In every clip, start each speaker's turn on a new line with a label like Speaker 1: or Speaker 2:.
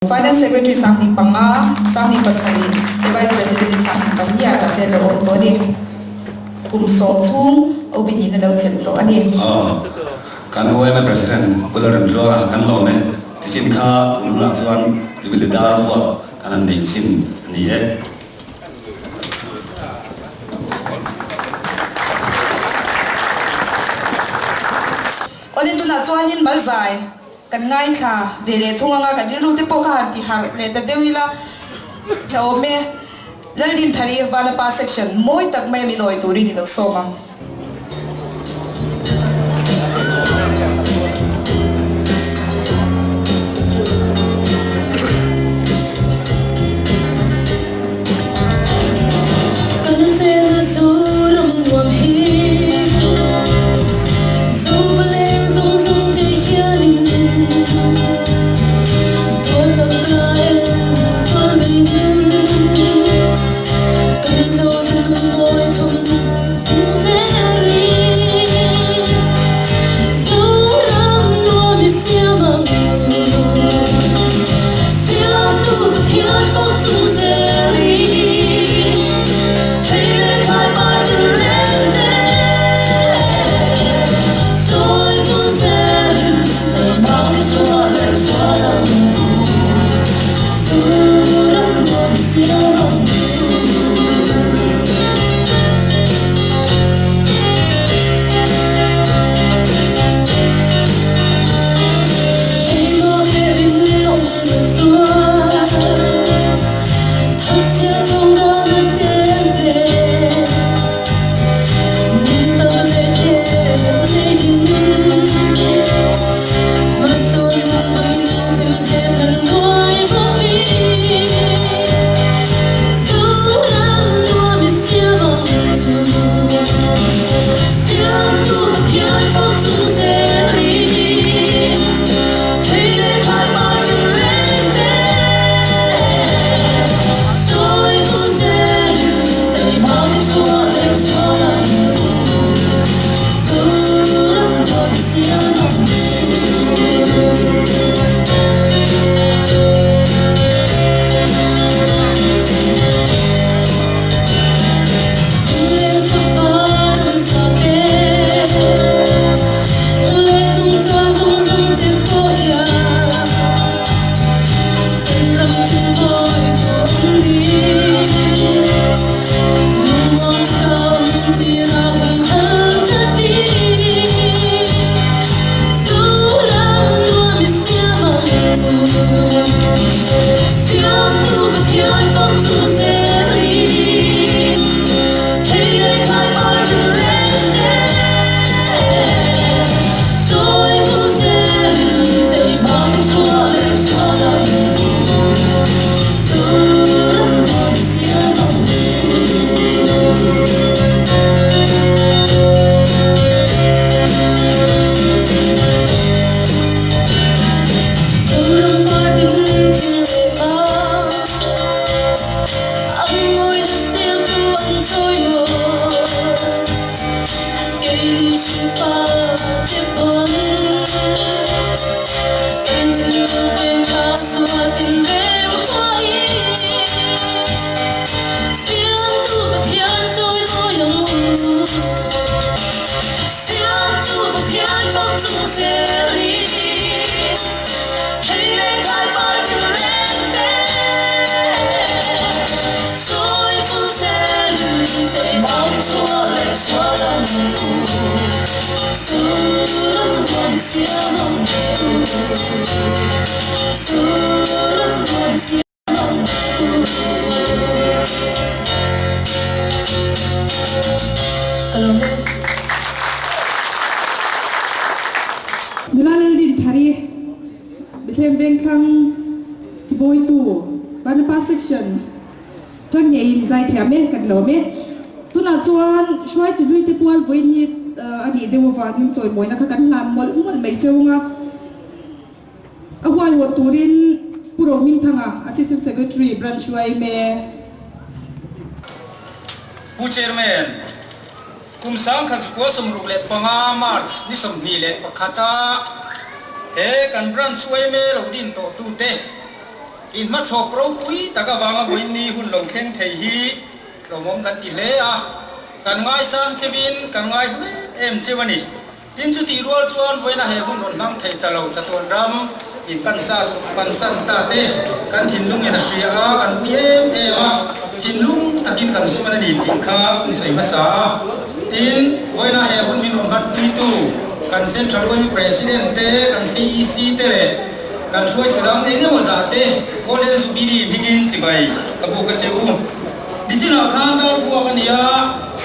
Speaker 1: Finance Secretary Sangni Panga, Sangni Pasari, the Vice President Sangni Pania, Tatelo Ontoni, Kum Sotung, Obini Nel Sento Ani.
Speaker 2: Kanwena President, Ular and Laura Kanlome, Tijinka, Ulazuan, you will the Darfur, and the Sim, and the Ed.
Speaker 1: Only to not join in Balzai. Kan ngai kha vele thunga nga kan ru te poka ti har le da dewila chome lalin thari wala pa section moi tak mai mi noi turi di lo somang Lalin thari bethem bengklang ti boy tu ban pa section tan ye in zai thame kan lo me tuna chuan shwai tu lui te pual voi ni ani dewa wanin choi moi na kha kan lam mol mol mai cheunga ahwal wa turin puro min thanga assistant secretary branch wai me
Speaker 3: pu chairman kum sang khas ko som ruk le panga march ni som ni le pakhata he kan branch wai me lo din to tu te อินมาชอบเราปุ้ยแต่ก็วางเอาไว้นี่หุ่นเราเข่งเทียเรามองกันติเละกันง่ายสร้างชีวิตกันง่ายชีวันนี้อินจุดรัวจวนไว้นะเฮหุ่นหล่นนั่งเทตเราสะท้อนรำอินปันสันตาเตกันหินลุงเงินเสียกันหินลุงตะกินกันสุวรรณดีติข้าใส่ภาษาอินไว้นะเฮหุ่นมินวันบัดปีตูกันเซ็นทรัลเวย์ประธานเตกัน CEC เตเลยกันช่วยกระดังเองว่าจะเตโอเลนสุบิลีบิกินจิบไปกับพวกเจ้าดิจิทัลข้างตาพวกนี้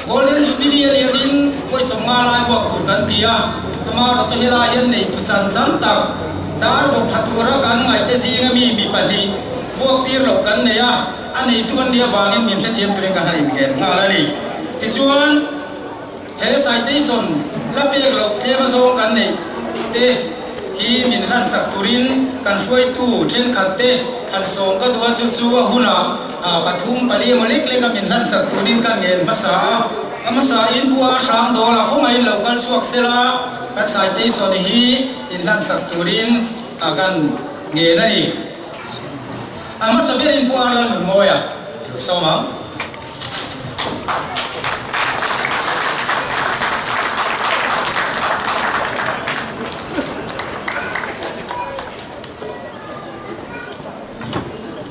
Speaker 3: โอเลนสุบิลีเนี่ยกินคอยส่งมาลายพวกตุกันที่ทำมาเราจะเห็นอะไรในตุจันตักดาร์ฟพัฒนาการไงแต่สิ่งมีปัญหาพวกที่เรากันเนี่ยอันนี้ตัวนี้วางเงินมีเส้นเทียมตัวเองกันให้เงินงานอะไรที่ชวนเฮสไซติสนรับเพียงเราเทมาส่งกันนี่เตฮีมินลันสักตุรินกันช่วยตู้เช่นขัดเตอันส่งก็ตัวจู่ๆหุ่นปฐุมปลีมาเล็กเล็กมินลันสักตุรินกันเงินภาษาอินพัวช้างโดละพวกมันเรากันสวกเสละกันไซติสนฮีอินลันสักตุรินกันเงินนั่นนี่มาสเปรินพัวลันหนุนโมยสมัง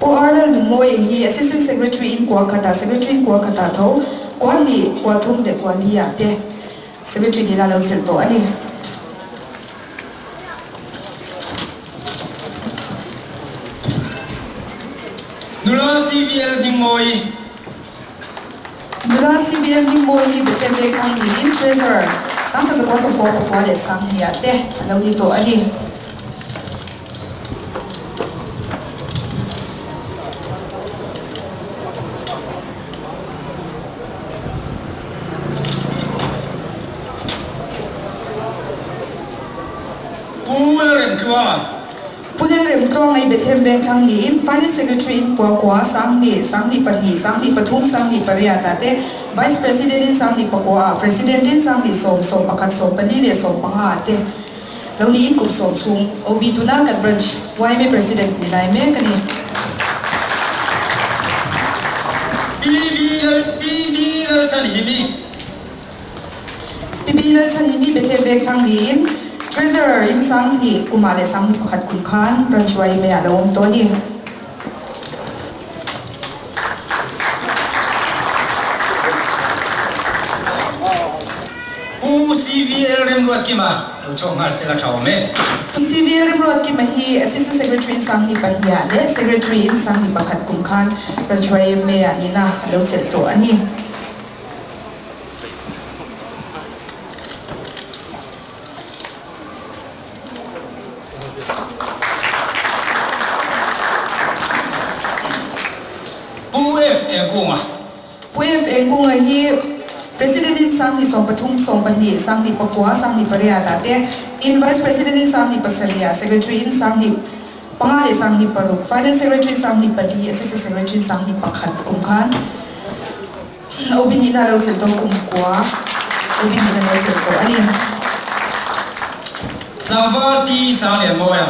Speaker 1: พวกเราหนึ่งโมยฮี Assistant Secretary in Kolkata Secretary in Kolkata เท่ากวนดีกวนทุ่มเด็กกวนที่เต Secretary ดีน่าเล่าเสียตัวอันนี้
Speaker 3: นุลา CVL บิงโมย
Speaker 1: เป็นเช่นเดียวกันนี้ in Treasurer สังกัดกสมกรปกวาเดสังเฮียเตเราดีตัวอันนี้ผู้เล่นเรียมตรงในเบทเทมเบงครั้งนี้ Finance Secretary กัวสังนิปนีสังนิปทุมสังนิปริยาตาเต Vice President สังนิปกัว President สังนิสมประคัดสมปนีเดสมปังหาเตแล้วนี้กลุ่มสมชุง OB ตุนากัด Branch ไว้ไม่ President นี่นายแม่กันนี่
Speaker 3: บีชัน
Speaker 1: ฮิมีเบทเทมเบงครั้งนี้ Treasurer อินสังนิกุมาเลสังนิประคัดคุณคาน Branch ไว้ไม่อาลมตัวนี้
Speaker 3: CVL เริ่มรวดกี่มาเราชงงานเสร็จแล้วชาวเมย์
Speaker 1: CVL เริ่มรวดกี่มาฮี Assistant Secretary สังนิปัญญาและ Secretary สังนิประคัดคุณคาน Branch ไว้ไม่อานี่นะเราเสร็จตัวอันนี้
Speaker 3: ผู้เอฟเองกุ้ง
Speaker 1: ฮี President สังนิสมปทุมสมปนีสังนิปกัวสังนิปริยาตาเต In Vice President สังนิปัสริยา Secretary สังนิปังอาเลสังนิปรุก Finance Secretary สังนิปดี Assistant Secretary สังนิปขัดกุมขันโอบินินาเราเสร็จตัวกุมกัวโอบินินาเราเสร็จตัวอันนี้
Speaker 3: นาวาดีสังเนี่ยโมย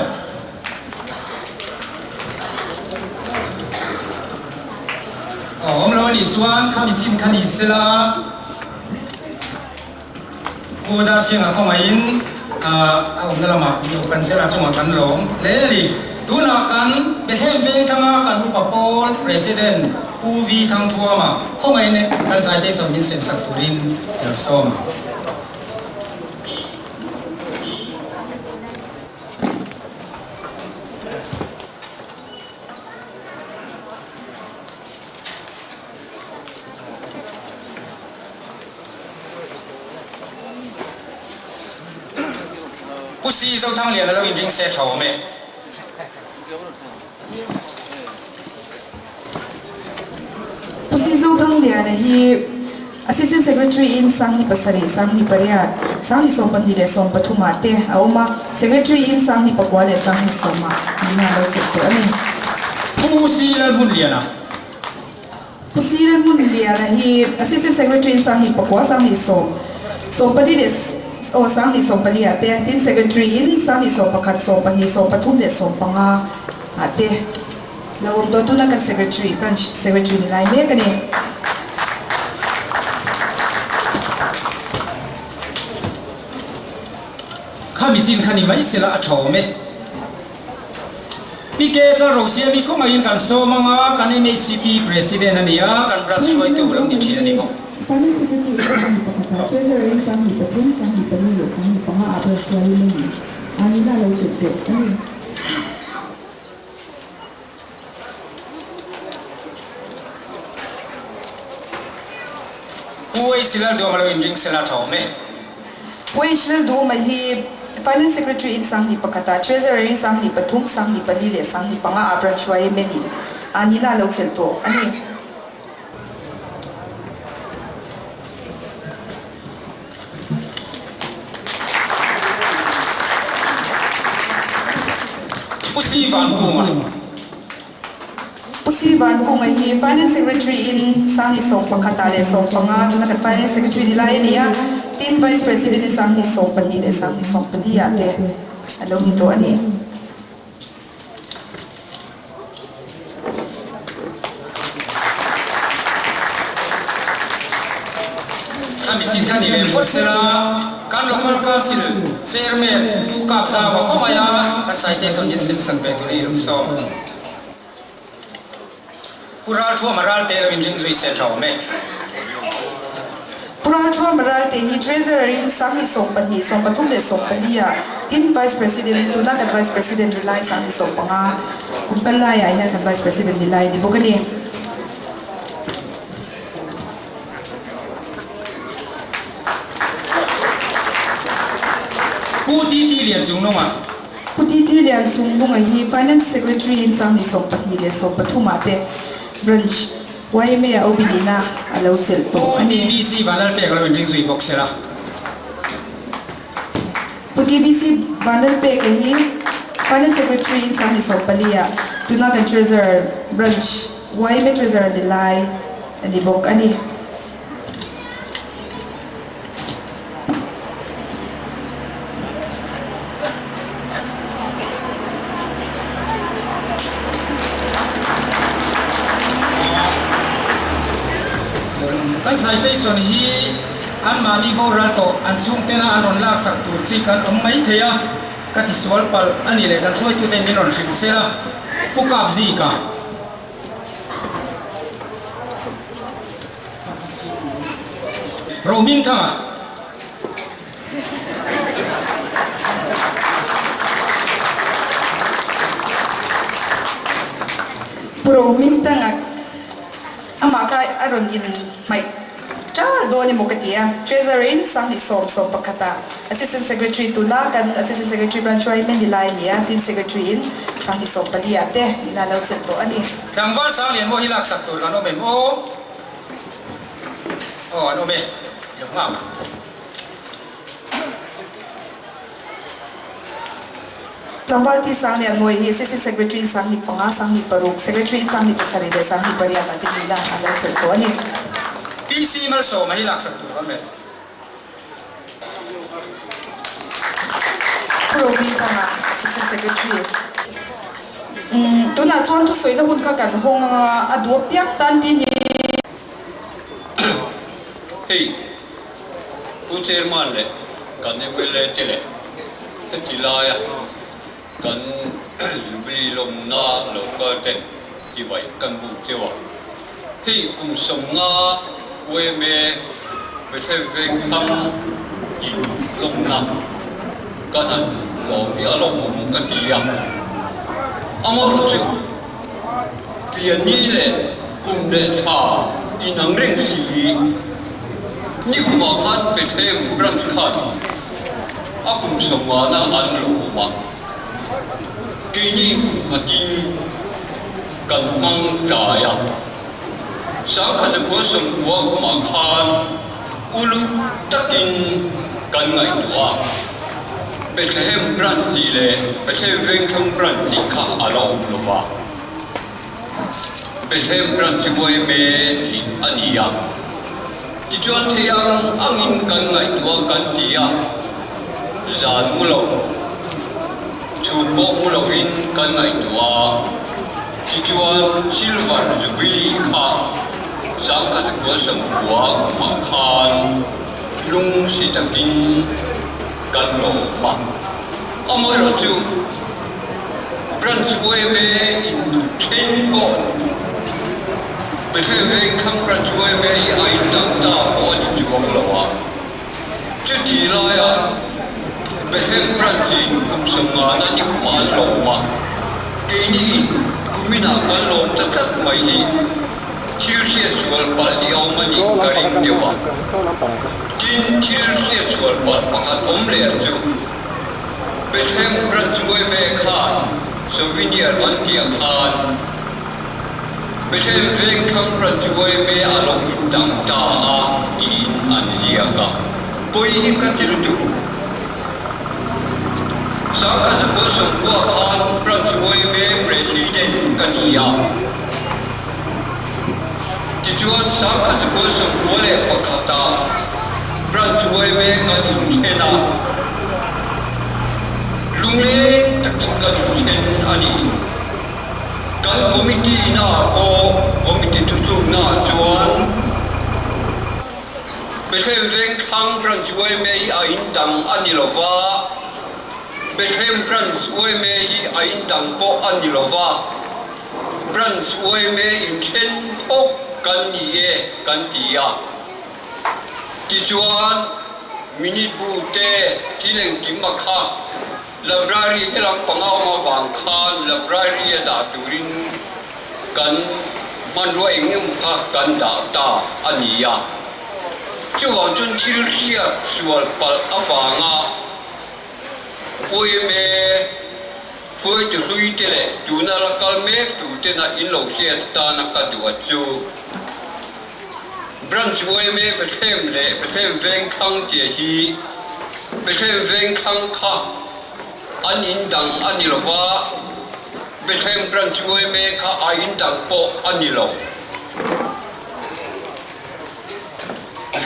Speaker 3: 我们老李专看你进看你是啦，我到前啊看完我们的老马有本事啦，中华กันหลงเลยนี่ดูนักกันเป็นเทมเวงข้างกันอุปปอล President ผู้วีทางทัวร์มาเข้ามาเนี่ยกันสายได้สมินเซนสักตุรินเดี๋ยวซ้อม不吸收汤脸的都已经写丑没？
Speaker 1: 不吸收汤脸的ฮีAssistant Secretary in Sangni Pasari Sangni Pariat Sangni Sompani le Sompa Tumate Auma Secretary in Sangni Pakwale Sangni Soma Nina lo cekto ani
Speaker 3: Pusilan Munliana
Speaker 1: Pusilan Munliana he Assistant Secretary in Sangni Pakwa Sangni Sompani le O Sangni Sompali ate Tin Secretary in Sangni Sompakat Sompani Sompatum le Sompanga ate lawom to tu na kan secretary branch secretary ni lai me kani
Speaker 3: kami sin kani mai sila athome pike cha ro sia mi ko mai kan so manga kan MHCP president ania kan branch soi tu long ni thina ni mo Uwe sila do malo injing sila thome
Speaker 1: Uwe sila do mai hi finance secretary in sang ni pakata treasurer in sang ni pathum sang ni palile sang ni panga branch wai meni ani na lo chel to ani
Speaker 3: Pusi
Speaker 1: Van Kunga hi finance secretary in sang ni song pakata le song panga tu na kan finance secretary ni lai ni ya tin vice president in sang ni song pani le sang ni song pani ya te alo ni to ani
Speaker 3: kami sin kani le potsela kan local council chairman u kapsa wa khomaya kan citation in sim sang be tu ni lung som pura thua maral te lo injing zui se thome
Speaker 1: Pura Chua Maral te hi treasurer in sang ni song pani song pathum le song pani ya tin vice president tu na kan vice president ni lai sang ni song panga kum kan lai ya kan vice president ni lai ni bokani
Speaker 3: Puti lian chung nonga
Speaker 1: Puti lian chung bunga hi finance secretary in sang ni song pani le song pathuma te branch wai me a obidina alo sel to
Speaker 3: DBC banal pe kalau injing zui boxela
Speaker 1: DBC banal pe ke hi finance secretary in sang ni song palia tu na kan treasurer branch wai me treasurer ni lai ani bok ani
Speaker 3: kan citation hi an mani boral to an chung tena anon lak sak tur chi kan mai theya ka ti swal pal ani le kan soi tu te minon shin sela pukap ji ka roaming thama
Speaker 1: roaming tanga amaka aron in mai cha do ni mokatia treasurer in sang ni som pakata assistant secretary tu na kan assistant secretary branch wai men dilai ni ya tin secretary in sang ni som palia te ina lo chen to ani
Speaker 3: tangwal sang lian mo hilak sak tur kan o mem o ano me yo ma
Speaker 1: Tambal ti sang ni moi hi assistant secretary in sang ni panga sang ni paruk secretary in sang ni pasari de sang ni paria ta ti ila alo chen to ani
Speaker 3: PC mal so mai hilak sak tur kan me
Speaker 1: roaming tanga assistant secretary tu na chuan tu soi na hun ka kan hong a du piak tan ti ni
Speaker 4: hey fu chairman le kan ne pele tele ti la ya kan bri lom na lo ka te ti bai kan bu che wa hey kum som nga we me be se ve tham ki lom na kan an lo bi a lo mu ka ti ya amor chu pian ni le kum de tha inang reng si ni kuma khan pe the branch khan akum somwana an lo ma kini khatin kan mang ra ya sa khan ko som ko kuma khan ulu takin kan ngai tua pe the branch le pe the veng thong branch kha alo lo wa pe the branch boy me ti ania ti chuan theyang angin kan ngai tua kan tia zan mulo chu bo mulo hin kan ngai tua ที่จวนซิลวันจุบิลีค่ะสังกัดกัวสมกัวมังคานลุงสิตะกินกันโลมาอมรจูบรันสวยเมอินเทนโกเป็นเรื่องคำบรันสวยเมย์ไอ้ดังตาโอ้ยจวงละวะจุดที่ไรอ่ะเป็นเรื่องบรันจีกุมสงานันยิ่งมาลงมาเกนี่กุมินากันลงจะกัดไม่ฮีที่เรียกส่วนปัลที่เอามันอีกกระดิ่งเดียวกินที่เรียกส่วนปัลประคันอมเลียจูเป็นเรื่องบรันสวยเมย์ขาดสวินีร์วันเดียขาดเป็นเรื่องคำประจุไว้เมื่อลงดังตาดินอันเดียกับปุยนี่กันที่รู้สังกัดกุศลกัวขานประจุไว้เมื่อประธานกันยาที่จวนสังกัดกุศลกัวเล็กปักขัดประจุไว้เมื่อกันเชนะลุงเล็กตะกินกันเชนอันนี้กันคอมมิตี้น่าก็คอมมิตี้ทุกๆน่าจวนเป็นเรื่องข้างบรันช่วยเมย์อินดังอันนี้หรอวะเป็นเรื่องบรันช่วยเมย์อินดังก็อันนี้หรอวะบรันช่วยเมย์อินเช่นพกกันเย่กันตียาที่จวนมินิบูเต้ที่เล่นกิมมาค่ะlibrary elang pangaw mawang khan library da turin kan manro engem kha kan da ta ania chuan chun thil ria sual pal awanga poime foi tu lui tele tu na la kalme tu te na in lo hiat ta na ka du chu branch poime bethem le bethem veng khang tie hi bethem veng khang khaอันอินดังอันนี้หรอวะเป็นเรื่องบรันช่วยเมฆาอินดังโปอันนี้หรอ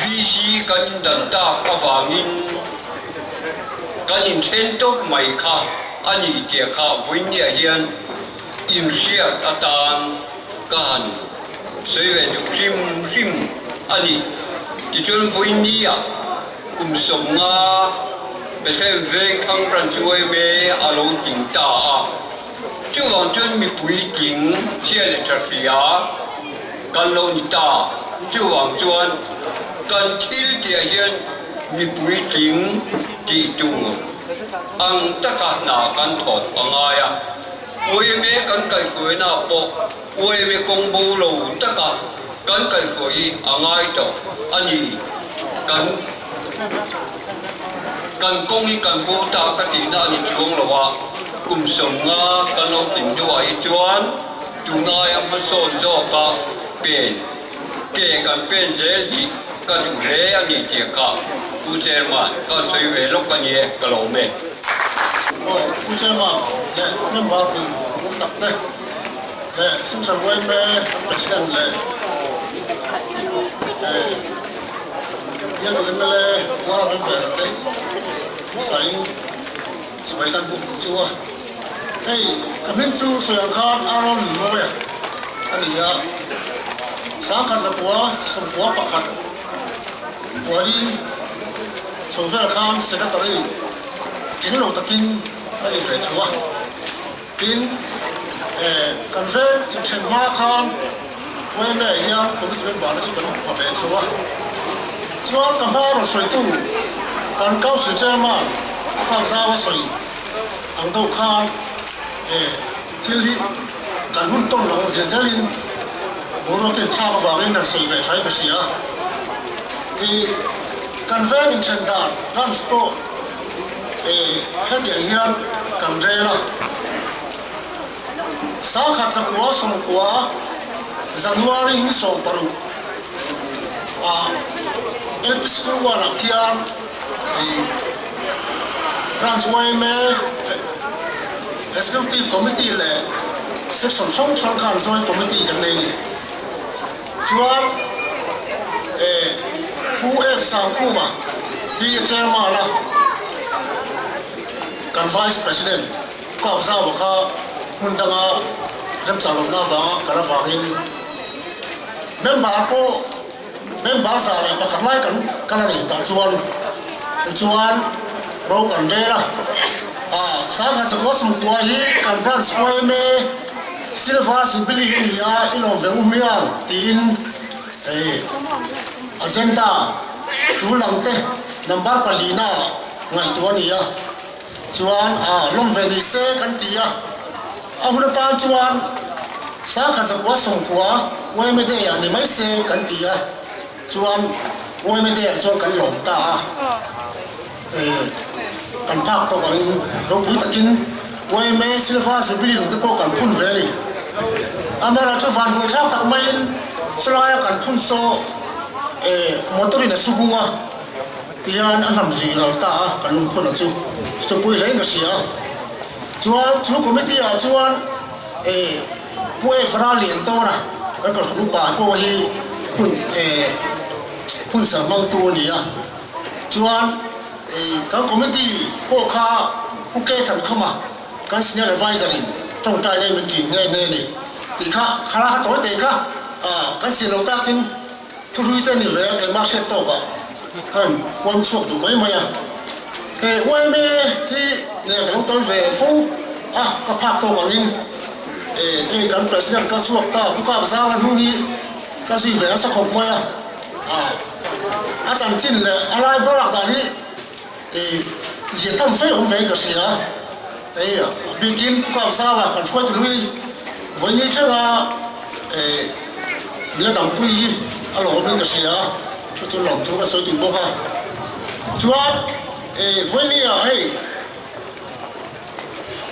Speaker 4: วิธีกันดันตากระวังินกันอินเทนตบไม่ค่ะอันนี้เดียค่ะวิญญาณอิมเสียอาตานกันสวยดูริมอันนี้ที่จนวิญญาณกุมสมงาเป็นเรื่องข้างบรันช่วยเมย์อารมณ์จิงตาจู่วันจนมีปุ๋ยจิงเชี่ยเลทฟิยากันลนิตาจู่วันจวนกันทิลเดียเย็นมีปุ๋ยจิงจีจูอังตะกัดนากันถอดปังไงอวยเมย์กันไก่ฝอยนาปออวยเมย์กงบูโลตะกัดกันไก่ฝอยอังไงต่ออันนี้กันกงนี่กันบูตากตินานี่จวงละวะกุมสมงากันลงติดด้วยจวนตุนายมันโซนโจกะเป็นเกกันเป็นเจลีกันอยู่เรอันนี้เจียกะผู้เจอมันก็สวยเวลกันเย่กะโลเม
Speaker 5: ผู้เจอมันเนี่ยไม่มาดูผมตัดเลยเนี่ยซึ่งฉันไว้แม่เป็นเช่นเลยยังตัวเองเลยว่าเป็นแบบนั้นใส่จะไปกันบุกจัวเฮ้ยกันนั่นจูเสียงคานอารมณ์หรือไม่อันนี้อะสังกัดสัวสมบัติประคัดวันนี้โซเฟียคานเสกตรีทิ้งโลตะกินไม่ได้จัวกินกันเฟนอินเทนมาคานไว้แม่ยังคนที่เป็นบ้านที่เป็นประเภทจัวจวนกันมาเราสวยตู้กันเก้าสิบเจ้ามาข้าวซาว่าสวยอังโตคานที่ลีกันหุ่นต้นหลังเสียเซลินโมโรเกนท่ากับวารินนั่นสวยแบบใช้ภาษากันแฟนอินเทนดาร์รันสโตเฮ็ดอย่างเงี้ยกันเรล่ะสาขาจะกัวสมกัวจันวารีนี่ส่งปรุเอพิสคูวานักเขียนรันสวยเมย์ executive committee เลย section ช่องการสวย committee กันเลยจวนผู้สังคูมาที่เจ้ามาละกัน vice president ก็ทราบว่ามุนดัง nem chalo na wa kala wangin member po member sa le pakhamai kan kala ni ta chuan ro kan re la sa kha sa ko sum ko hi kan trans ko me silva su bili ni ya ilom ve umia tin agenda chu lang te number palina ngai to ni ya chuan lom ve ni se kan ti ya hun ta chuan sa kha sa ko sum ko we me de ya ni mai se kan ti ya chuan we me de ya chuan kan lom ta kan phak to kan ro pui takin we me silva su bili te po kan phun ve ni amara chu van ko thak tak mai slaya kan phun so motorin subunga tian anam ziral ta kan lung phun chu pui le nga sia chuan chu committee chuan pue fra lien to na ka ka khu pa po hi phun sa mang tu ni ya chuan ka committee po kha pu ke than khama kan senior advisor in trong trai nei min tin nge ni ti kha khala ha to te kha kan si lo ta kin thu hui te ni ve ke ma se to ka kan kwang chuak du mai mai wai me thi ne ka lo tol ve fu ka phak to ka nin kan president ka chuak ta pu ka sa la hung hi ka si ve sa khop mai chan chin le alai bo lak da ni ye tam fe hung ve ka sia begin pu ka sa la kan choi tu lui voi ni cha le dam pui alo men ka sia chu lòng thu ka soi tu bo ka chuan voi ni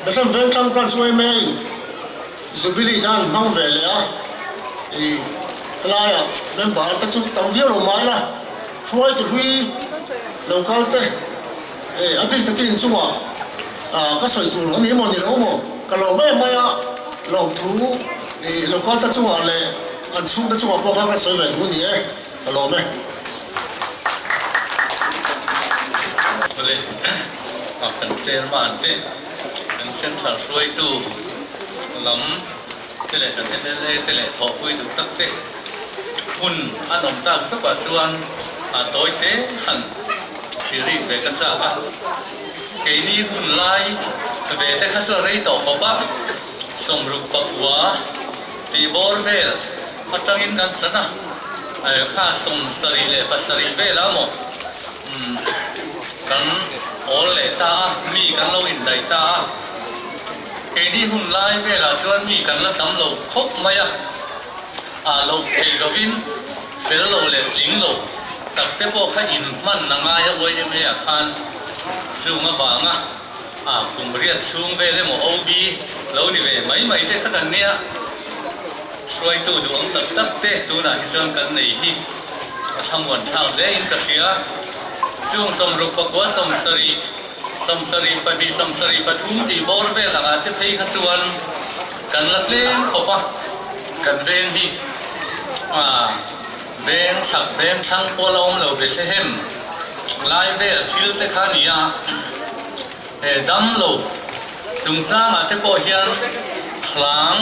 Speaker 5: ba sam ven tang plan suai me zubili dan mang ve le la ya men ba ta chu tang vi lo mai la choi tu hui local te abi ta kin chu ka soi tu lo ni mo ka lo me mai lòng thu local ta chu le an chung ta chu po ka soi ve du ni ka lo me
Speaker 4: เลยกันเจอมาเต้กันเส้นทางช่วยตู้ล้ำเตะกันเตะทอปุยดูตักเตะหุ่นอันนมตาสักว่าส่วนตัวเตะหันที่รีบไปกันจ้าเกนี่หุ่นไล่เวทข้าจะไรต่อเขาบ้าสมรูปปักหัวตีบอลเวลพัดจังอินกันจ้ะนะข้าสมสรีเลยปัสสรีเวลแล้วมั้งกันโอเลตามีกันเราอินไดตาเกนี่หุ่นไล่เวลาชวนมีกันแล้วตำเราครบไหมเราเทเราวินเฟลเราเลยจิงเราตักเตปโอข้าอินมันนางายเอาไว้ยังไม่อยากทานจูงมาบางกลุ่มเรียนช่วงเวลาหมอโอบีเรานี่เวไม่เตะขนาดเนี้ยช่วยตัวดวงตักเตะตัวน่ะที่ชวนกันในที่ทำวันเท่าเล่นกับเสียช่วงสมรูปกว่าสมสรีปฏิสมสรีปทุมตีบอลเวลาที่เพย์ขจวนกันลักเล่นขบกันเวงฮีเวงฉักเวงช่างปลอมเราไปเช่นลายเวลทิลเตขานีดำเราจุงจ้างอาจจะปอยยันพลาง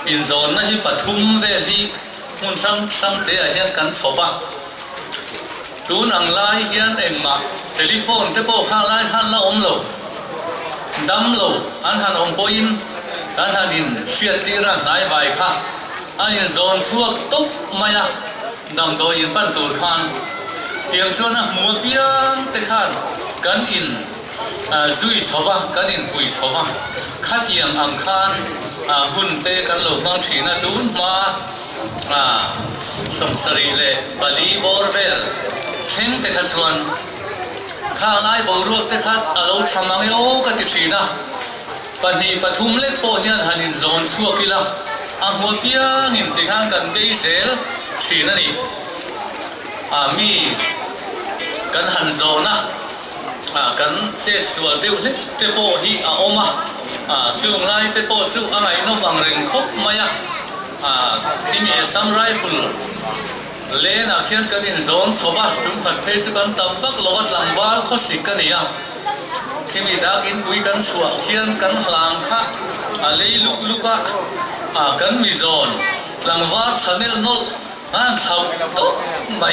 Speaker 4: อินโซนนั่นที่ปทุมเวลีหุ่นช่างเตะเฮียนกันศพตูนังไล่เฮียนเอ็งมาเทลิโฟนเทปโอข้างไล่หันละอมโลดำโลอันหันอมโปอินอันหันดินเสียตีระนายใบค่ะอันยินโซนชัวตุ๊บไม่ละดำโดอินปั้นตูดขันเตียงชวนนะมัวเปียงเตะขันกันอินซุยชาวะกันอินปุยชาวะขัดเตียงอังคารหุ่นเตะกันโลบางทีนะตูนมาสมสรีเลยบาลีบอร์เวลเข่งเตะขัดส่วนข้างไล่บอลรวบเตะขัดเราทำมังโยกันติดสีนะปนีปทุมเล็กโปเฮียนหันอินโซนชัวกิละหัวเปียงินเตะขันกันเบย์เซลสีนั่นนี่มีกันหันโซนนะกันเจ็ดส่วนเดียวเล็กเตะโปฮีออกมาช่วงไล่เตะโปช่วงอะไรน้องบังเริงคบมาที่มีซัมไรฟิลเลน่ะเขียนกันอินโซนสบายจุ่มผัดเพชรกันตั้มฟักโลดหลังวาลข้อสิกันนี่ที่มีจากอินคุยกันชัวเขียนกันหลังค่ะเลยลุก
Speaker 6: กันมีโซนหลังวัดชาเนลโนชาวโต๊ะไม่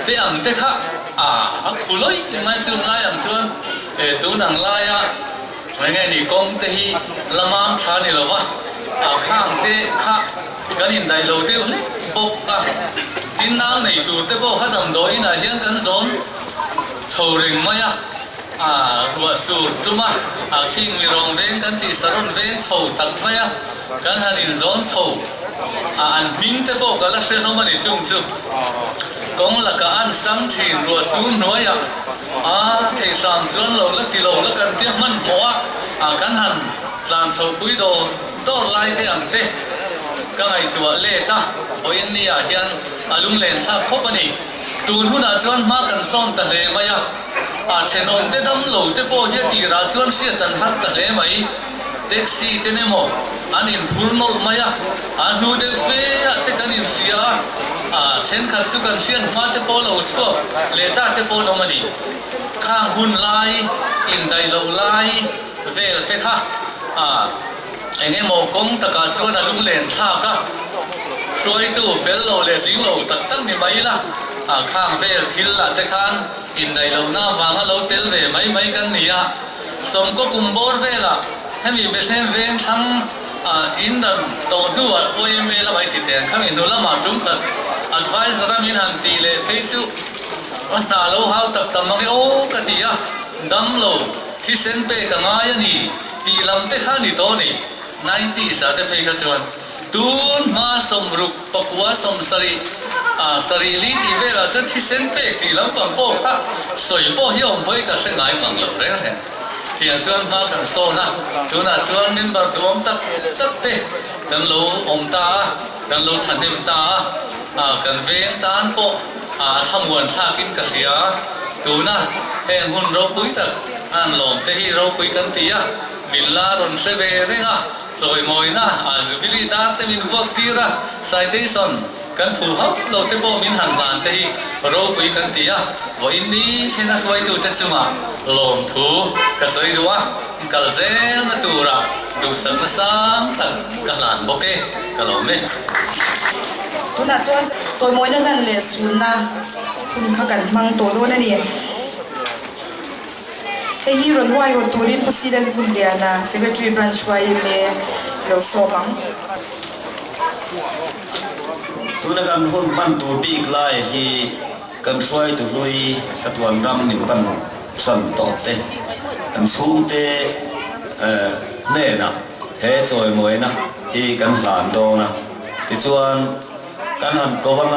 Speaker 6: เที่ยงเด็กค่ะคุยยังไงจุดไล่ยังชวนตัวหนังไล่ไม่ไงนี่กงเตะละมั่งชานี่หรอวะข้างเตะค่ะกันหินได้โลเดียวนี่ปุ๊บกินน้ำในตัวเตะปุ๊บให้ดำโดยน่ะยังกันโซนโชว์เริงไหมรัวสูดจุมาคิงมีรองเว้นกันที่สรุปเว้นโชว์ตักไหมกันหันอินโซนโชว์อันมิงเตะปุ๊บกันละเสียงมันจุ่มกงละกันสังถิ่นรัวสูนน้อยเทสามส่วนเราละกิโลละกันเตี้ยมันหัวกันหันลานโชว์ปุยโดต้นไล่เตียงเตะก็ไอตัวเล่ตาโอ้ยนี่เฮียนลุงเล่นชาคบนี่ตูนหุ่นจวนมากันซ้อนตะเลมาเชนอนเตดำโลเตโปเฮตีราจวนเสียตันหักตะเลมาแท็กซี่เตเนโมอันนี้พูนอลมานูเดลเฟ่เตกันอินเสียเชนขัดสุกันเสียนมาเตโปเราชัวเลต้าเตโปนอมันนี่ข้างหุ่นไล่อินไดโลไล่เวลเตค่ะไอ้เนี่ยโมกงตะการชวนลุงเล่นท่าก็ช่วยตู้เฟลโลเลสิงโลตั้งนี่ไหมล่ะข้างเฟลทิลละเตคานอินไดโลหน้าวางเราเตลเวไม่กันนี่สมก็กุมบอร์เวล่ะให้มีเบสเวนทั้งอินดันโตดูโอเอ็มเอละไม่ติดเตียงข้ามีนุละมาจุ่มกันอัดไว้สระมินหันตีเลยเพจูวันน่าเราหาตับมาโอ้กะตีดัมโลที่เซนเปกันง่ายนี่ตีลำเตคานี่โตนี่90 saatเพกชวนตูนมาสมรุปปกวาสมสรีลีที่เวลาจะที่เซนเปกตีลำตันโปค่ะสวยโปยอมไปก็เสงายมังเหล่าเรื่องที่ชวนมากันโซนะตูน่าชวนมินบาร์ดวมตักเตกันโลอมตากันโลชันนิมตากันเวนตานโปทำวนชากินกระเสียตูน่าแห่งหุ่นเราปุ้ยตักอันหลอมเตฮีเราปุ้ยกันตีมิลลารอนเซเวเรงสวยมอยนะจูบิลีดาร์เตมินวักตีระไซเดซันกันผู้ฮับเราเตโบมินหันลานเตฮีเราปุยกันตีว่าอินนี้เช่นนั้นไว้ตัวเตจุมาลมทูก็สวยดูกัลเซลนัตูระดูสักซ้ำตั้งกัลานโบเกกัลอมเน
Speaker 1: ตัวน่ะส่วนสวยมอยนั่นเลยสูนนะคุณข้ากันมังตัวนั่นนี่เฮียรอนวายวันตัวนี้พุทธิดันคุณเดียนะ Secretary Branch วายเล่เราสอบัง
Speaker 2: ตัวนักการหุ่นปั้นตัวปีกลายฮีกันช่วยตัวลุยสะตวนรำมินปั้นสันต่อเตกันชูงเตเน่นะเฮจอยมวยนะฮีกันหลานโตนะที่ส่วนกันหันกบัง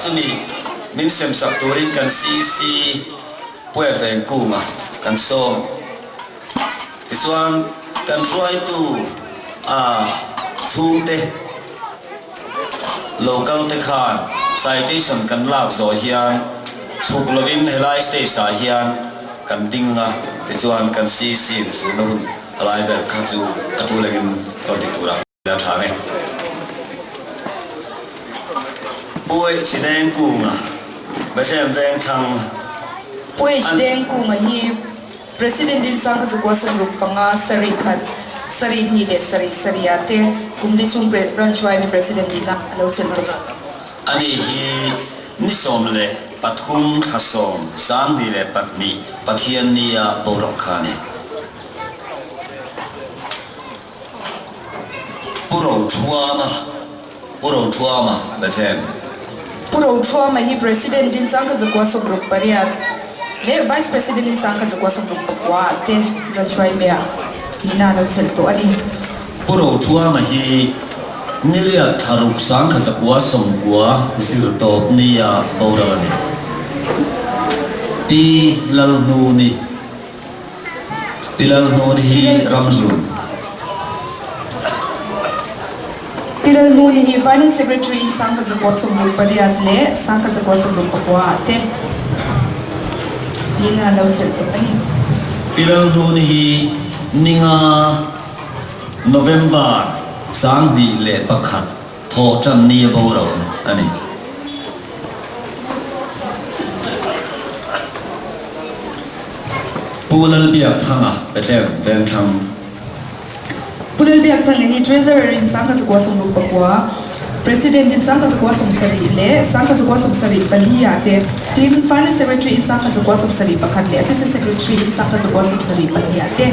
Speaker 2: ชุนี่มินเซมสักตัวริกันซีป่วยแฝงกูมากันส่งที่ส่วนกันช่วยตัวชูงเตlocal เตคานไซต์ที่สำคัญลาบโซเฮียนสุกลวินเฮลัยสเตสาเฮียนกันดิ้งที่ส่วนกันซีสุนุนอะไรแบบข้าจูอัตุเลกินรถติดตัวเราเดินทางป่วยสีแดงกูมาไม่ใช่แดงทาง
Speaker 1: ป่วยสีแดงกูมาฮี President ดินสังกัดกว่าสมรุปปังสริขัดสรินี่เดสริอาเตกุมดิจุงบรันช์ไว้มี President ดินะเราเชิญตัว
Speaker 2: อันนี้ฮีนิสมเลยปัทุมขสมสามดีเลยปัตนีปัทเฮียนนี่บรอกขานีปุโรชัวมาเบเซม
Speaker 1: ปุโรชัวมาฮี President ดินสังกัดกว่าสมรุปปริยัติเล่ Vice President ดินสังกัดกว่าสมรุปปักว่าเตบรันช์ไว้เมียนี่น่าเราเชิญตัวนี้
Speaker 2: ปุโรชัวมาฮีนี่เรียกทารุกสังขจักวาสมกวาสิรตอบนี่บาวรานีปีลลนูนีฮีรำลุน
Speaker 1: ปีลลนูนีฮี Finance Secretary สังกัดจักวาสมรุปปริยัติเล่สังกัดจักวาสมรุปปักว่าเตนี่น่าเราเชิญตัวนี้
Speaker 2: ปีลลนูนีฮีนิงาโนเวมเบอร์สังดีเล่ปักขัดทอจันนี่บาวราอันนี้ปูลลเบียบทางเป็นแรงทางป
Speaker 1: pulil biak thang hi treasurer in sangka zakwa som ru pakwa president in sangka zakwa som sari le sangka zakwa som sari paliya te team finance secretary in sangka zakwa som sari pakhat le assistant secretary in sangka zakwa som sari paliya te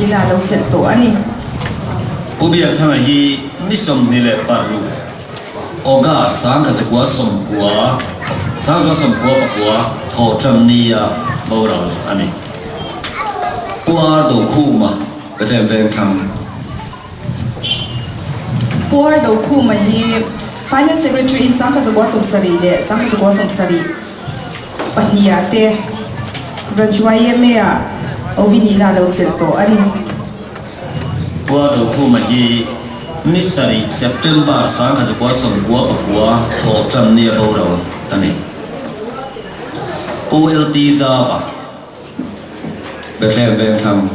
Speaker 1: ila lo chel to ani
Speaker 2: Pubiak thang hi nisom nile paru oga sangka zakwa som kwa pakwa tho tram niya boral ani puar do khuma betem veng tham
Speaker 1: por do khuma hi finance secretary in sangka zakwa som sari le sangka zakwa som sari paliya te rajwaye mea obini la lo chel to ani
Speaker 2: puar do khuma hi nisari September sangka zakwa som pakwa tho tram niya boral ani PLT Zava betem veng tham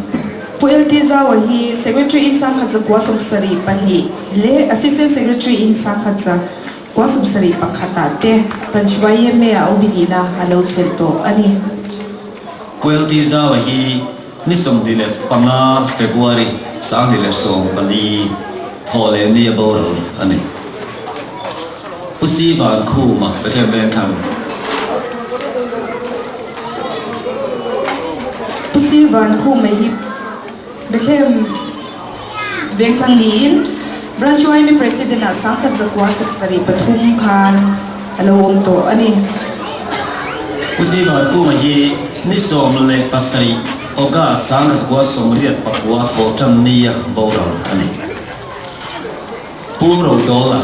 Speaker 1: PLT Zawa hi secretary in sangka zakwa som sari pani le assistant secretary in sangka zakwa som sari pakhata te ranchwaye mea obinina alo chel to ani
Speaker 2: PLT Zava hi nisom dile panga February sang dile song pali thole niya boral ani pusi van khuma betem veng tham
Speaker 1: pusi van khuma hi bethem veng thang niin ranchwaye me president a sangka zakwa som sari pathum khan alo om to ani
Speaker 2: pusi van khuma hi nisom le pasari oga sangka zakwa som riat pakwa tho tram niya boral ani puro dollar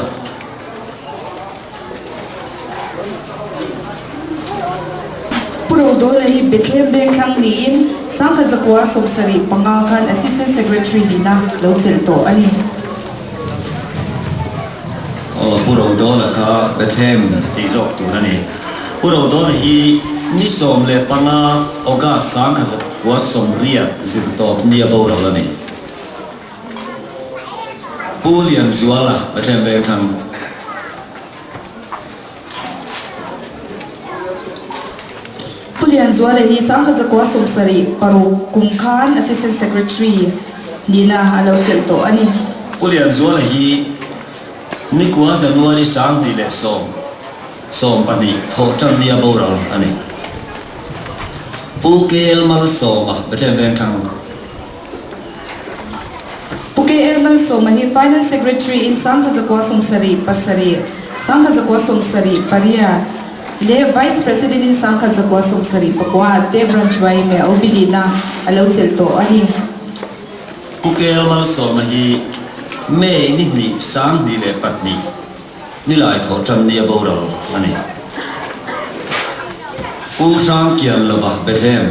Speaker 1: puro dollar hi bethem veng thang niin sangka zakwa som sari panga khan assistant secretary nina lo chel to ani
Speaker 2: puro dollar ka bethem ti lok tu nani puro dollar hi nisom le panga oga sangka zakwa som riat zin top niya boral ani Pulian Zuala betem veng tham
Speaker 1: Pulian Zuala hi sangka zakwa som sari paru kum khan assistant secretary nina alo chel to ani
Speaker 2: Pulian Zuala hi nikwa January sang dile som pani tho tram niya boral ani Pukel mal soma betem veng tham
Speaker 1: Puke Elman Soma hi finance secretary in sangka zakwa som sari pasari sangka zakwa som sari paria le vice president in sangka zakwa som sari pakwa te ranchwaye me obinina alo chel to ani
Speaker 2: Pukel mal soma hi me ni sang dile patni nilai tho tram niya boral ani U sang kian lova betem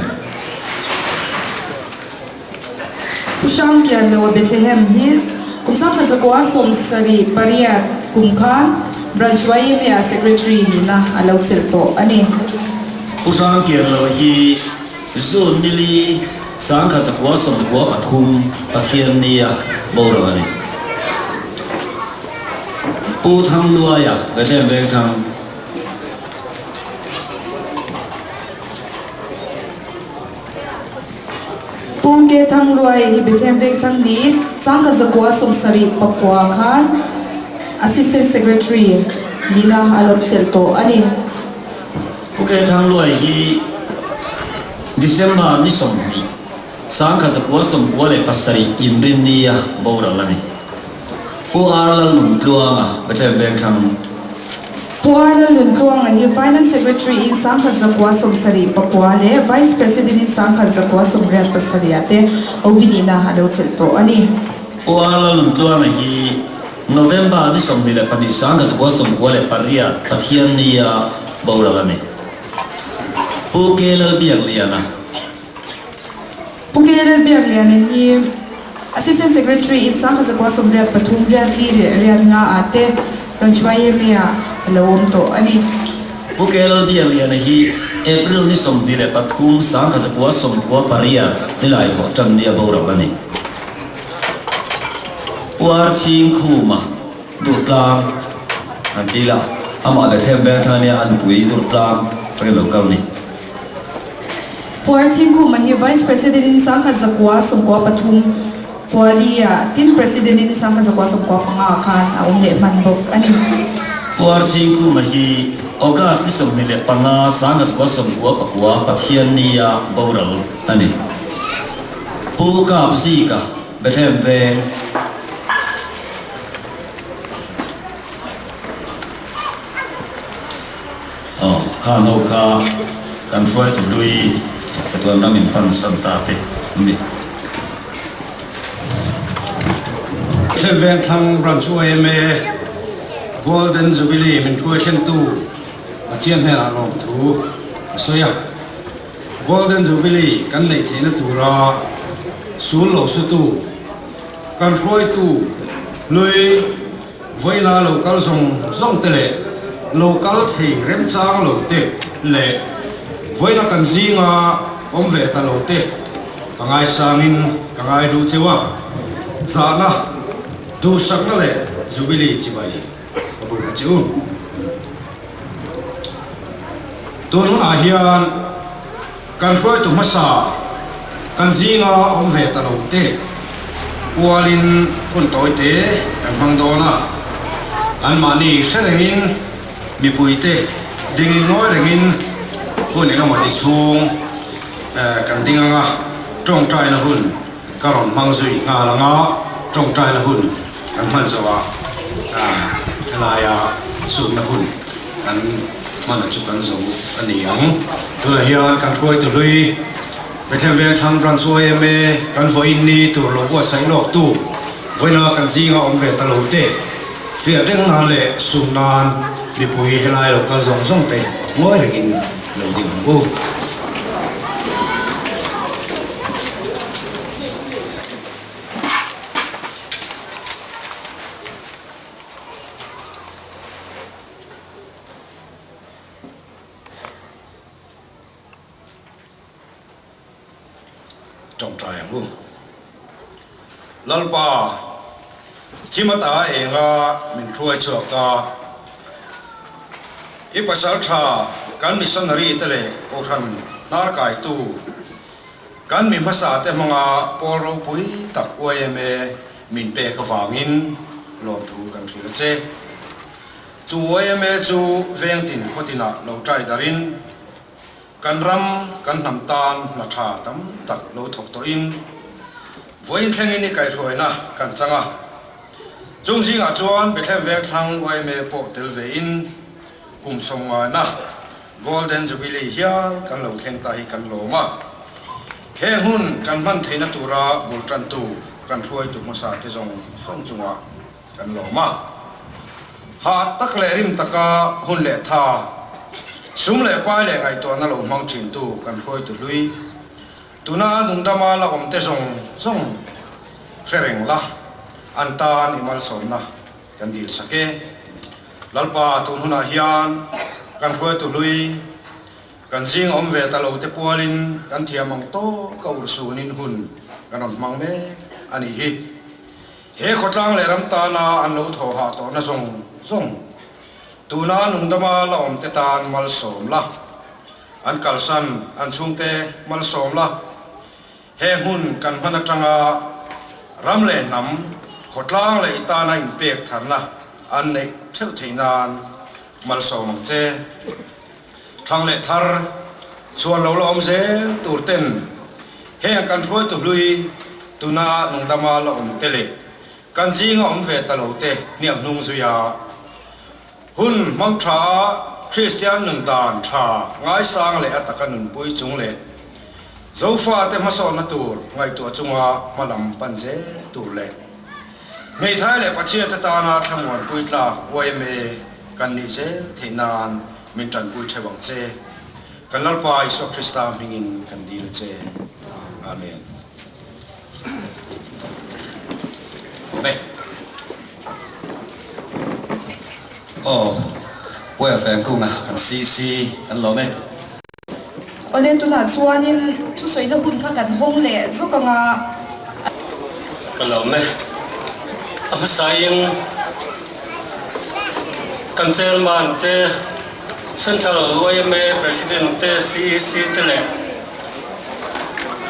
Speaker 1: Pushang kian lo Bethlehem hi kum sangka zakwa som sari paria kum khan ranchwaye me secretary nina alo chel to ani
Speaker 2: Usang kian lo hi zon nili sangka zakwa som zakwa pathum pathian niya boral ani U thang luaya betem veng thang
Speaker 1: Pungke thang luai hi Bethlehem veng thang ni sangka zakwa som sari pakwa khan assistant secretary nina alo chel to ani
Speaker 2: Puke thang luai hi December ni som ni sangka zakwa som le pasari imrin niya boral ani U arlal num tluanga betem veng thang
Speaker 1: Puana Luntruang hi finance secretary in sangka zakwa som sari pakwa le vice president in sangka zakwa som riat pasari ate obinina alo chel to ani
Speaker 2: U arlal num tluanga hi November ni som ni le pani sangka zakwa som le paria pathian niya boral ani Puke lal biak liana
Speaker 1: Puke lal biak liana hi assistant secretary in sangka zakwa som riat pathum riat li riat nga ate ranchwaye mea lawom to ani
Speaker 2: Puke lal biak liana hi April ni som ni le pathum sangka zakwa som paria nilai tho tram niya boral ani War sing khuma dutlang antila ama le them ve thania an pui dutlang pe local ni
Speaker 1: Puarching ku mahi vice president in sangka zakwa som ko pathum Pualia tin president in sang kan zakwa som ko nga khan a umle man bok ani
Speaker 2: puar sing ku mahi August ni som ni le panga sangas ko som ko pakwa pathian nia boral ani pu ka psi ka bethem ve kha no kha kan try to lui satuan ramin pan santa te ni
Speaker 5: Seven thang Ransua me Golden Jubilee min thua khen tu Athian he la long thu soya Golden Jubilee kan nei thena tu ra sul lo su tu kan throi tu lui voila local song song tele local thei rem chang lo te le voila kan zinga om ve ta lo te kangai sangin kangai du chewa zana tu sakna le Jubilee chi bai abu ka chu tu nu a hian kan roi tu masa kan zinga om ve ta lo te walin kun toi te kan hang do na an mani kherengin mi pui te ding ngoi rengin kun ni ka ma ti chung kan dinga trong trai na hun karon mang zui nga la nga trong trai na hun kan man zawa laya sun na hun kan man chu kan zo ani yang tu la hian kan khoi tu lui bethem vel thang ran so me kan vo in ni tu lo wa sai lok tu voina kan zinga om ve ta lo te ria deng na le sun nan mi pui helai lo kal zong zong te ngoi le in lo ding bu trong trai ang luôn lalpa khi mà ta enga mình thuê chuột ta ipasal tha kan missionary tele ko than nar kai tu kan mi masa te manga poro pui tak me min pe ka wangin lom thu kan thila che chu me chu veng tin khotina lo trai darin kan ram kan nam tan na tha tam tak lo thok to in voin thleng ni kai thoi na kan changa chung jing a chuan bethem vek thang wai me po tel ve in kum songa na Golden Jubilee hian kan lo thleng ta hi kan lo ma he hun kan man theina tura bul tran tu kan thoi tu masa te jong song chunga kan lo ma ha tak le rim taka hun le tha sum le pa le ngai to na lo mang thin tu kan khoi tu lui tu na dung dama la om te song song khereng la antan imal som na kan dil sake lalpa tu huna hian kan khoi tu lui kan jing om ve ta lo te pualin kan thiamang to ka ur sunin hun kan on mang me ani hi he khotlang le ram ta na an lo tho ha to na song song tu na nung dama la om te tan mal som la an kalsan an chung te mal som la he hun kan hana tanga ram le nam khotlang le ta na in pek tharna an nei theu theinan mal som che thang le thar chuan lo lo om se tur ten he kan throi tu lui tu na nung dama la om te le kan jinga om ve ta lo te niang nung zuya hun mang tha Christian nung dan tha ngai sang le ataka nun pui chung le zofa te maso na tur ngai tu chunga malam panje tur le mei thai le pachia ta ta na thamon pui tla wai me kan ni je thinan min tran pui thewang che kan lalpa iso Krista mingin kan dil che amen be
Speaker 2: quay về cùng à kan si kan lo me
Speaker 1: olen tu na chuanin thu soi na hun kha kan hong le zu ka nga
Speaker 6: kalau me apa sayang kan chairman te central OMA president te CEC te le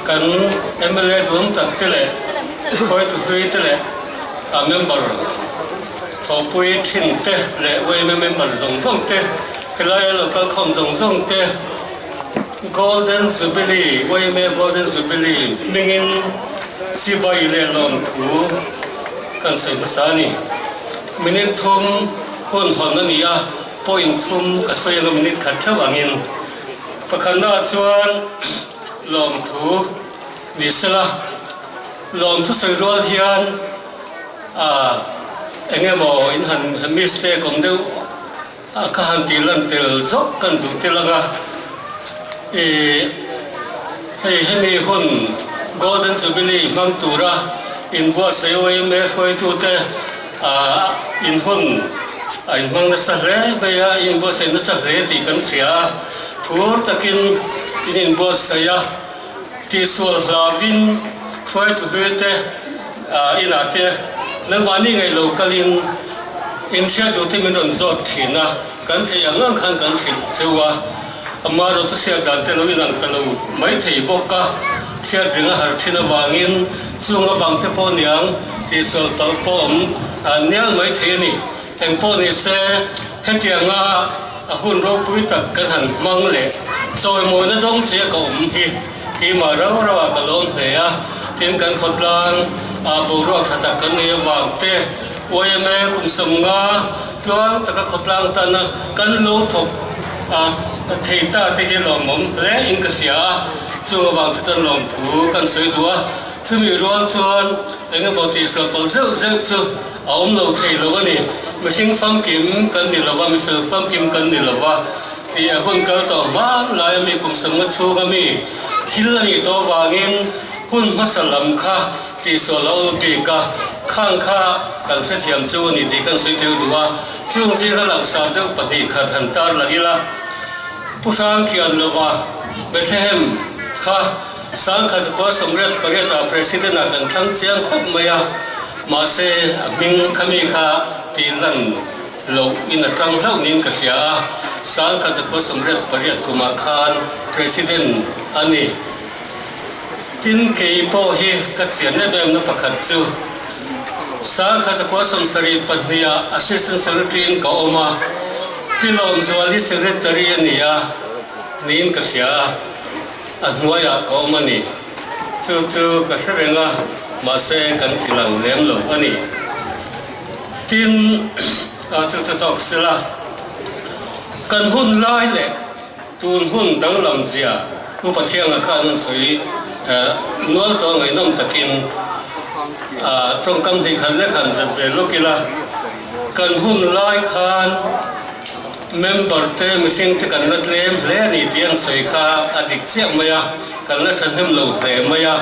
Speaker 6: kan MLA dum tak te le
Speaker 7: คอยตุยเตะเมมเบอร์ทอปุยทิ้งเตะและเว้ยเมมเบอร์ส่งเตะก็เลยเราก็คงส่งเตะ Golden Jubilee เว้ยเม Golden Jubilee มิงินจีบายเล่นลมถูกันใส่ภาษานี่มินิทุ่มคนหอนนั่นนี่อ่ะพอยทุ่มก็ใส่ลมนิดขัดเท่าว่างินประคันหน้าชวนลมถูดิสละลมทุกสิ่งรวดเฮียนเอ็งเบอกอินหันมิสเตย์ของเดียวข้าหันตีลันเตลซอกกันดูเตลังให้มีคน Golden Jubilee มังตูระอินบัวเสียวเมสไว้ตัวเตอินคนอินมังนัสเร่ไปอินบัวเสียนัสเร่ตีกันเสียพูดตะกินอินบัวเสียที่ส่วนลาวินช่วยตัวเตอินาเตแล้ววันนี้ไงเราก็ลินอินเชียดูที่มันโดนจอดถิ่นนะกันเทียงงั้นขันกันถิ่นเจ้าว่ามาเราจะเสียดันเตลูวินังเตลูไม่ถี่บอกก็เสียดึงหาที่นวางินส่งวังเทปอนียงที่สุดต่อปอมเนี่ยไม่ถี่นี่เองปอนี่เสียให้เทียงหุ่นเราปุ้ยตักกันหันมังเลยซอยมวยนั่นต้องเทียกับที่มาเรากระล้มเหียที่กันขดลางบุรุษถัดกันเนี่ยวางเตะวัยแม่กุมสมงาตัวตะขดลางตันกันลูกถกเทียตาที่หลอมมุมและอินกษีส่วนวางที่จะหลอมถูกันสวยตัวซึ่งมีร้อนชวนเองก็บอกที่สอบเอาเจ้าเอาเราเทียลวันนี้ไม่ใช่ฟังกิมกันนี่ละว่าไม่ใช่ฟังกิมกันนี่ละว่าที่คนเกิดต่อมาลายมีกุมสมงาชูก็มีที่ละนี่ตัววางินหุ่นมัสลัมค่ะที่ส่วนเราปีกข้างข้ากันเสียมจูนี่ที่กันสวยเดียวตัวช่วงที่เราหลังสาวเดียวปฏิขัดหันตาละกิละผู้สร้างเขียนเลยว่าเบธเลเฮมค่ะสร้างข้าศึกสำเร็จประเทศประธานากันทั้งเจียงคบมามาเสมิงขมิค่ะที่นั่นโลกอินทรังเล่านินกษีสร้างข้าศึกสำเร็จประเทศกุมาคานประธานาอันนี้ทินเกี่ยวกับที่กัจเจียนแบบนั้นประคัตจูสร้างข้าศึกสมศรีปัญญา Assistant Secretary ก็ออกมาพิลมจวลิเซเรตรีนี่นินกษีอันหัวยาก็มันนี่จู่ๆก็เสร็จมาเสกันที่หลังเลี้ยงลูกอันนี้ทินจู่ๆตอกเสละกันหุ่นไล่เลยตูนหุ่นดังลำเสียอุปเทียงอาคารสวยนวลตัวไงน้ำตะกินตรงกำที่ขันเล็กขันจะเป็นลูกกีฬากันหุ่นไล่ขันเมมเบอร์เตมิสิงที่กันนัดเลี้ยงนี่เตียนใส่ข้าอดีตเจ้ามากันนัดฉันหิมลูกเตมา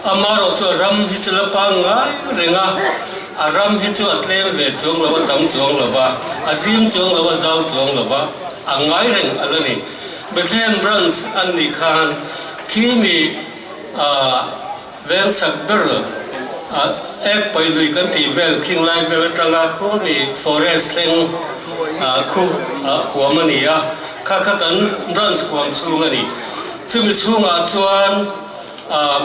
Speaker 7: อามาเราจะรำฮิจลปังง่ายเร่งรำฮิจอัดเลี้ยงเวจงเราตั้งจงเราว่าอาซิมจงเราว่าเจ้าจงเราว่าง่ายเร่งอะไรนี่เบธเลเฮมบรันส์อันนี้ขันที่มีเวนสักเบอร์เอกไปลุยกันที่เวลคิงไลเวลตั้งคู่มีฟอเรสต์เองคู่หัวมันนี่ข้ากันรันส์ความสูงนี่ซึ่งมีสูงจวน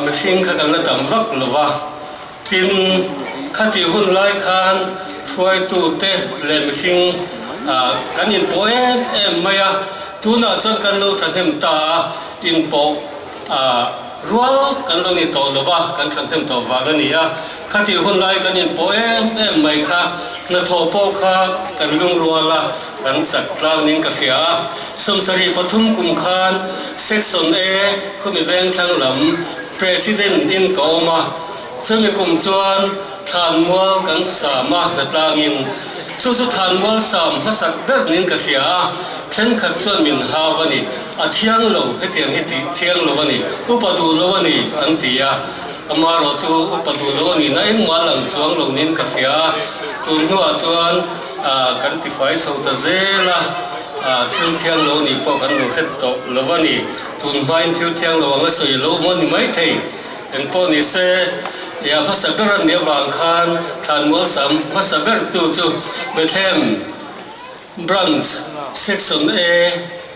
Speaker 7: ไม่ชิงข้ากันนั่งวักลวะทินข้าที่หุ่นไล่ขันช่วยตัวเตะเลยไม่ชิงกันยินโป้ไม่ตัวน่าจะกันเราฉันเห็นตายินโป้รัวกันตรงนี้ตัวลวะกันฉันเห็นตัวว่ากันนี่ข้าที่หุ่นไล่กันยินโป้ไม่ค่ะนัทโป้ค่ะกันลุงรัวละกันจัดกลางนินกับเสียสมศรีปทุมกุมขานเซ็กซ์เอคุณมีแรงทั้งลำประธานาอินก็มาซึ่งมีกลุ่มจวนทานมัวกันสามารถนัดลางินสุดทานมัวสามมาสักเด็กนินกับเสียเช่นขัดจวนมินฮาวันนี้เที่ยงโลให้เที่ยงให้เที่ยงโลวันนี้อุปดูโลวันนี้อันที่มาเราจูอุปดูโลวันนี้นั่นมาหลังจวงโลนินกับเสียตุนหัวจวนกันที่ไฟสุดเจล่ะทิวเทียงโลนี่พอกันดูเสร็จตกโลวันนี้ตุนไม่ทิวเทียงโลงั้นสวยโลมันนี่ไม่ถึงเอ็งพอนี่เสียภาษาเบรนเนี่ยวางคันทานมัวสามภาษาเบรจู่เบธเลเฮมบรันส์เซ็กซ์เอ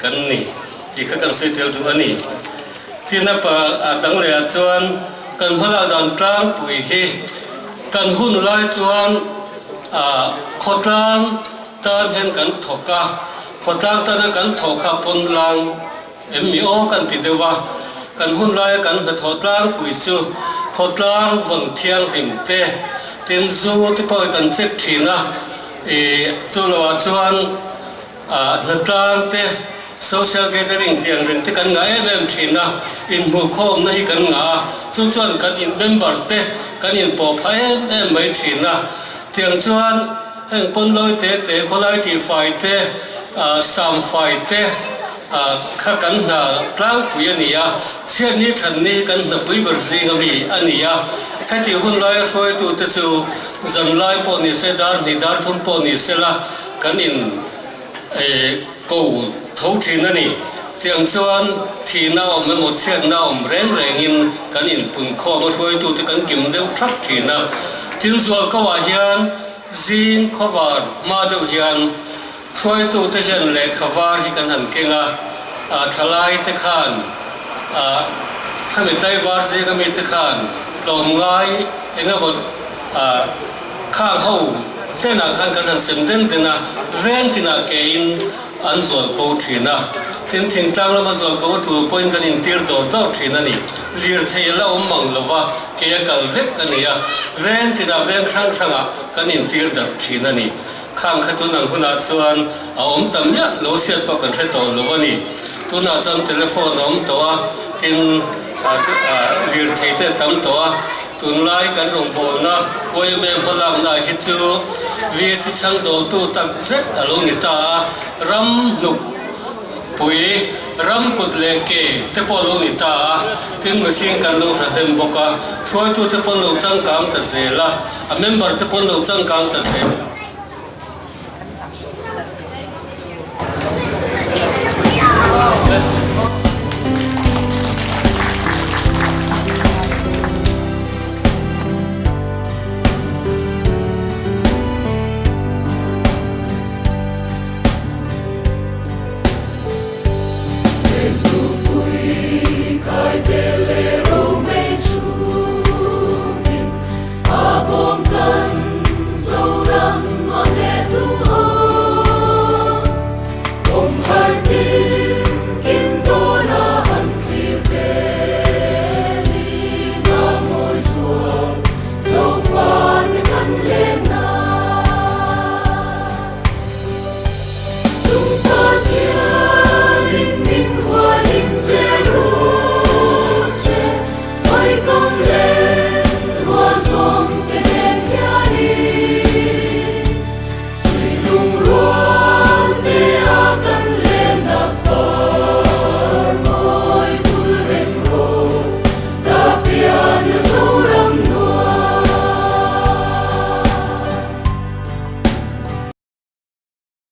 Speaker 7: กันนี่ที่เขากันสวยเดียวดูอันนี้ที่นับตั้งเลยจวน กันพลาดันกลางปุยฮีกันหุ่นลายจวนขดลางตานเห็นกันถกกะขดลางตานกันถกขับปนลางมีโอกันติดเดวะกันหุ่นลายกันถดลางปุยจูขดลางวันเทียงริมเตเตียนซูที่พอกันเจ็ดทีนะจูลวาจวนนัดลางเตsocial gathering tiang ring te kan ngai mem thina in mu khom nahi kan nga chu chuan kan in member te kan in po phai em mai thina tiang chuan heng pon loi te kholai ti fai te sam fai te kha kan na tlang pui ania chen ni than ni kan na pui ber jing ami ania heti hun lai foi tu te chu zan lai po ni se dar ni dar thum po ni se la kan in ko thấu thì nó nè tiếng chuan thì nào mình một chuyện nào rèn in cái in bún kho mà thôi tụi cái kiếm đều thắt thì na tiếng chuan có vào hiền zin có vào mà đều hiền thôi tụi cái hiền lệ khá vào thì cái hành kinh thalai te khan cái mình tay vào gì cái mình te khan lòng ngay anh em một khang hậu tên là khang cái hành sinh tên là ven thì là cái in an zol ko thina tin thing tang lama zol ko tu point kan in tir do to thina ni lir theila mang lova ke kal vek kania ven tina ven sang sanga kan in tir da thina ni khang khatu nang huna chuan tam ya lo set pa kan the to lova ni tuna chan telephone to a tin lir theite tam to a tun lai kan rong bol na oi mem palang na hi chu vi si chang do tu tak zet alo ni ta ram luk pui ram kut le ke te polo ni ta tin machine kan lo sa hem boka choi tu te pon lo chang kam ta zela a member te pon lo chang kam ta ze